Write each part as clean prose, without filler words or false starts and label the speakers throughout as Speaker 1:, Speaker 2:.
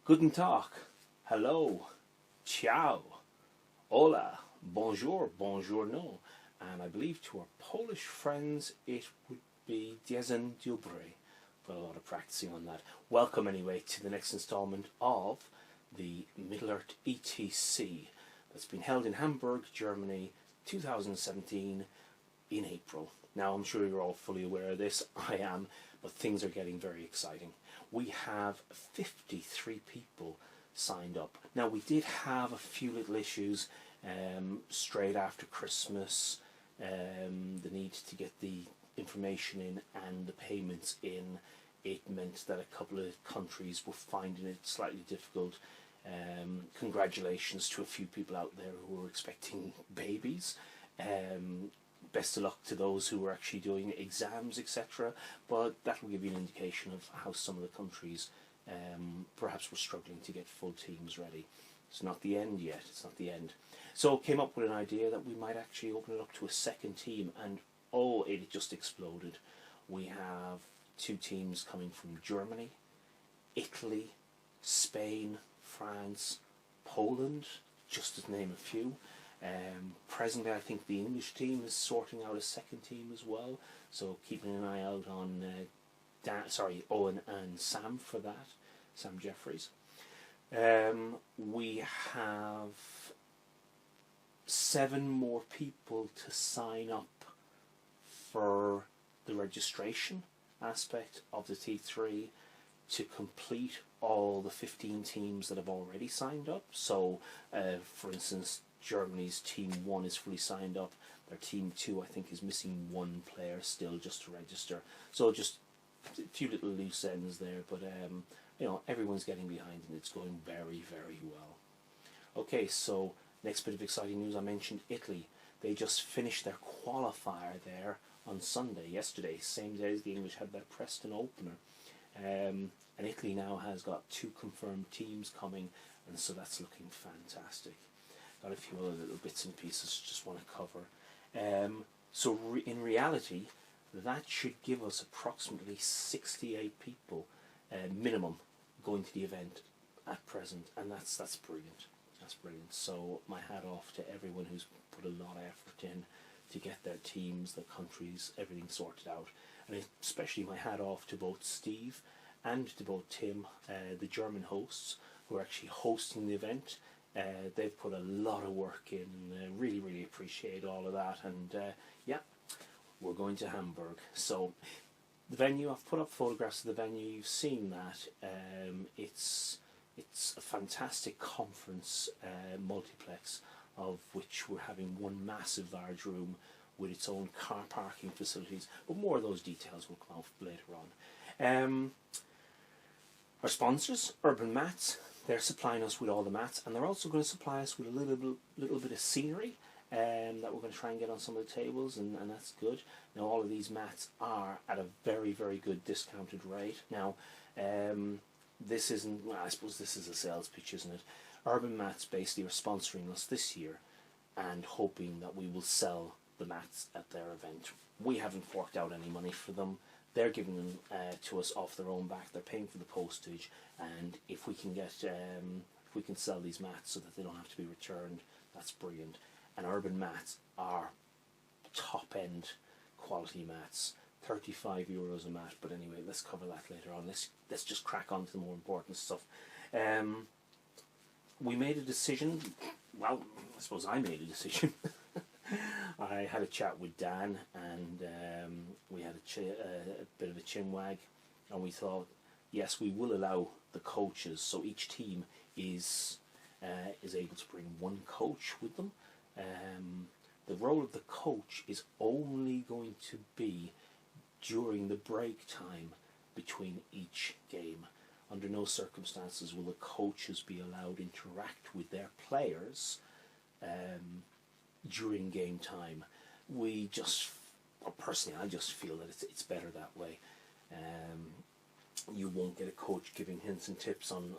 Speaker 1: Guten Tag, hello, ciao, hola, bonjour, buongiorno, and I believe to our Polish friends it would be Dzień dobry. Got a lot of practicing on that. Welcome anyway to the next instalment of the Middle-earth ETC that's been held in Hamburg, Germany, 2017 in April. Now I'm sure you're all fully aware of this, I am, but things are getting very exciting. We have 53 people signed up. Now we did have a few little issues straight after Christmas, the need to get the information in and the payments in. It meant that a couple of countries were finding it slightly difficult. Congratulations to a few people out there who were expecting babies. Best of luck to those who were actually doing exams, etc. But that will give you an indication of how some of the countries perhaps were struggling to get full teams ready. It's not the end yet, it's not the end. So came up with an idea that we might actually open it up to a second team, and oh, it just exploded. We have 2 teams coming from Germany, Italy, Spain, France, Poland, just to name a few. Presently I think the English team is sorting out a second team as well, so keeping an eye out on Owen and Sam for that, Sam Jeffries. We have 7 more people to sign up for the registration aspect of the T3 to complete all the 15 teams that have already signed up. So for instance, Germany's team 1 is fully signed up. Their team 2 I think is missing 1 player still just to register. So just a few little loose ends there, but you know, everyone's getting behind and it's going very, very well. Okay, so next bit of exciting news. I mentioned Italy. They just finished their qualifier there on Sunday, yesterday, same day as the English had their Preston opener. And Italy now has got 2 confirmed teams coming, and so that's looking fantastic. Got a few other little bits and pieces just want to cover. So in reality, that should give us approximately 68 people minimum going to the event at present, and that's brilliant. That's brilliant. So my hat off to everyone who's put a lot of effort in to get their teams, their countries, everything sorted out. And especially my hat off to both Steve and to both Tim, the German hosts, who are actually hosting the event. They've put a lot of work in, and really, really appreciate all of that. And yeah, we're going to Hamburg. So the venue, I've put up photographs of the venue, you've seen that. It's a fantastic conference multiplex, of which we're having one massive large room with its own car parking facilities, but more of those details will come out later on. Our sponsors, Urban Mats, they're supplying us with all the mats, and they're also going to supply us with a little bit of scenery that we're going to try and get on some of the tables, and that's good. Now all of these mats are at a very, very good discounted rate. Now this isn't, well, I suppose this is a sales pitch, isn't it? Urban Mats basically are sponsoring us this year and hoping that we will sell the mats at their event. We haven't forked out any money for them. They're giving them to us off their own back. They're paying for the postage, and if we can get, if we can sell these mats so that they don't have to be returned, that's brilliant. And Urban Mats are top-end quality mats, €35 a mat. But anyway, let's cover that later on. Let's just crack on to the more important stuff. We made a decision. Well, I suppose I made a decision. I had a chat with Dan, and we had a bit of a chinwag, and we thought, yes, we will allow the coaches, so each team is able to bring 1 coach with them. The role of the coach is only going to be during the break time between each game. Under no circumstances will the coaches be allowed to interact with their players during game time. We just, personally, I just feel that it's better that way. You won't get a coach giving hints and tips on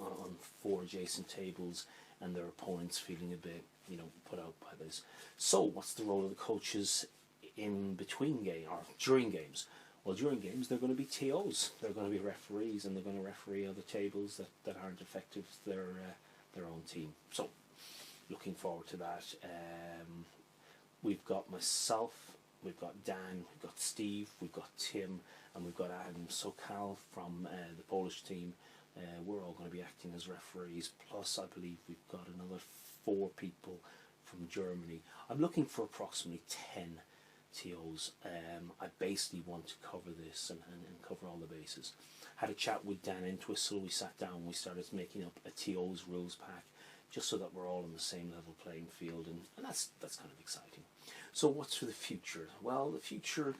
Speaker 1: 4 adjacent tables and their opponents feeling a bit, you know, put out by this. So what's the role of the coaches in between game or during games? Well, during games, they're going to be TOs. They're going to be referees, and they're going to referee other tables that aren't effective to their own team. So, looking forward to that. We've got myself, we've got Dan, we've got Steve, we've got Tim, and we've got Adam Sokal from the Polish team. We're all going to be acting as referees. Plus, I believe we've got another 4 people from Germany. I'm looking for approximately 10 TOs. I basically want to cover this and cover all the bases. Had a chat with Dan Entwistle. We sat down, we started making up a TO's rules pack, just so that we're all on the same level playing field, and that's kind of exciting. So what's for the future? Well, the future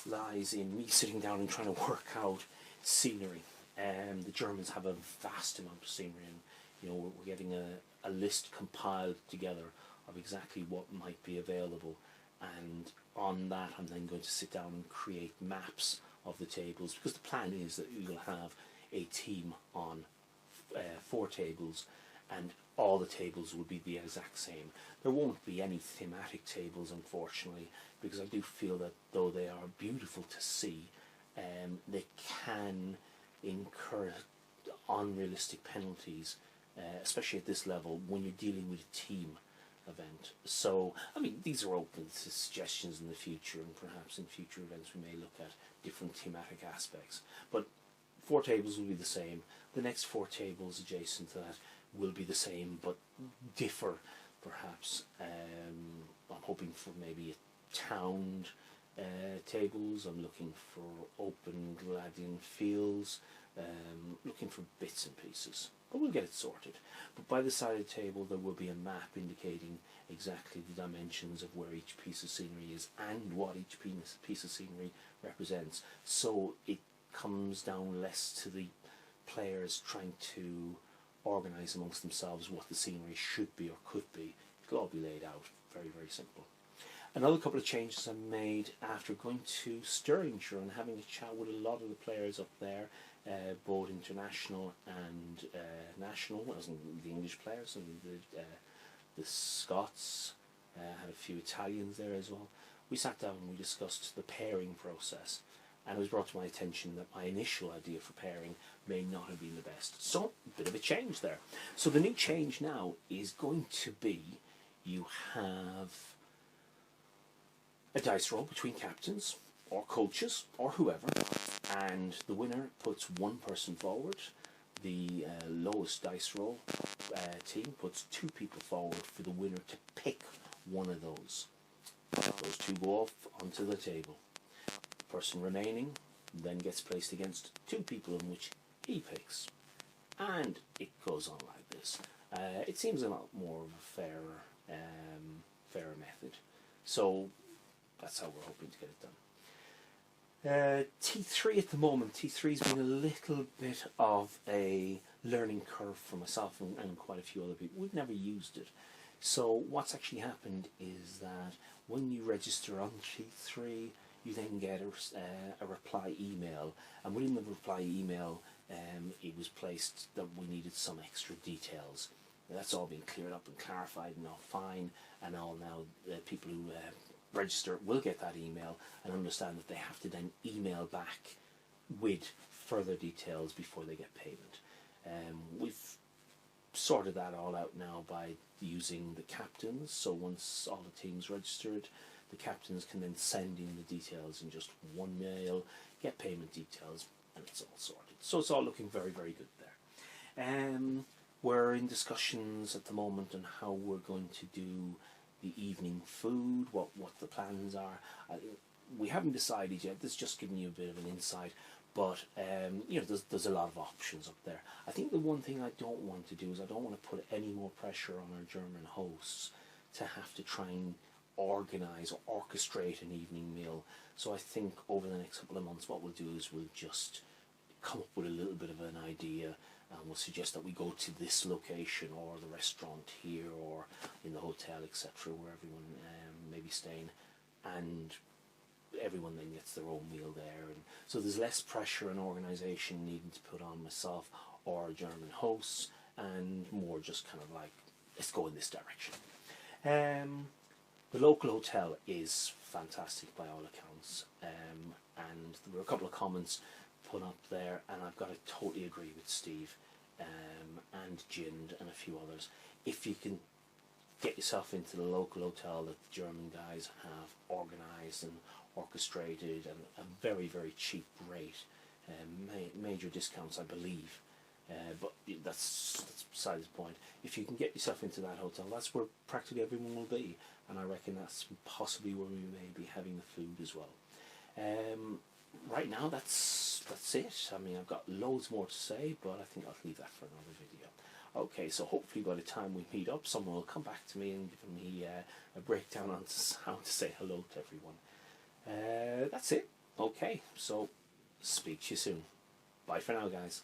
Speaker 1: lies in me sitting down and trying to work out scenery. The Germans have a vast amount of scenery, and we're getting a list compiled together of exactly what might be available, and on that I'm then going to sit down and create maps of the tables, because the plan is that we will have a team on 4 tables, and all the tables will be the exact same. There won't be any thematic tables, unfortunately, because I do feel that though they are beautiful to see, they can incur unrealistic penalties, especially at this level when you're dealing with a team event. So, I mean, these are open to suggestions in the future, and perhaps in future events we may look at different thematic aspects. But 4 tables will be the same. The next 4 tables adjacent to that will be the same, but differ, perhaps. I'm hoping for maybe a towned tables. I'm looking for open gladian fields, looking for bits and pieces, but we'll get it sorted. But by the side of the table there will be a map indicating exactly the dimensions of where each piece of scenery is and what each piece of scenery represents, so it comes down less to the players trying to organise amongst themselves what the scenery should be or could be. It'll all be laid out, very, very simple. Another couple of changes I made after going to Stirlingshire and having a chat with a lot of the players up there, both international and national, as in the English players and the Scots, had a few Italians there as well. We sat down and we discussed the pairing process, and it was brought to my attention that my initial idea for pairing may not have been the best. So, a bit of a change there. So the new change now is going to be, you have a dice roll between captains or coaches or whoever, and the winner puts 1 person forward. The lowest dice roll team puts 2 people forward for the winner to pick one of those. Those 2 go off onto the table. The person remaining then gets placed against 2 people in which he picks, and it goes on like this. It seems a lot more of a fairer method. So that's how we're hoping to get it done. T3 at the moment. T3's been a little bit of a learning curve for myself and quite a few other people. We've never used it. So what's actually happened is that when you register on T3, you then get a reply email, and within the reply email it was placed that we needed some extra details. That's all been cleared up and clarified and all fine, and all now the people who register will get that email and understand that they have to then email back with further details before they get payment. We've sorted that all out now by using the captains, so once all the teams registered, the captains can then send in the details in just one mail, get payment details, and it's all sorted. So it's all looking very, very good there. We're in discussions at the moment on how we're going to do the evening food, what the plans are. We haven't decided yet. This is just giving you a bit of an insight, but there's a lot of options up there. I think the one thing I don't want to do is I don't want to put any more pressure on our German hosts to have to try and organise or orchestrate an evening meal. So I think over the next couple of months what we'll do is we'll just come up with a little bit of an idea, and we'll suggest that we go to this location or the restaurant here or in the hotel, etc., where everyone may be staying, and everyone then gets their own meal there. And so there's less pressure and organisation needing to put on myself or German hosts, and more just kind of like, let's go in this direction. The local hotel is fantastic by all accounts. discounts. And there were a couple of comments put up there, and I've got to totally agree with Steve and Jind and a few others. If you can get yourself into the local hotel that the German guys have organised and orchestrated, and a very, very cheap rate, major discounts, I believe. But that's beside the point. If you can get yourself into that hotel, that's where practically everyone will be, and I reckon that's possibly where we may be having the food as well. Right now, that's it. I mean, I've got loads more to say, but I think I'll leave that for another video. Okay, so hopefully by the time we meet up, someone will come back to me and give me a breakdown on how to say hello to everyone. That's it. Okay, so speak to you soon. Bye for now, guys.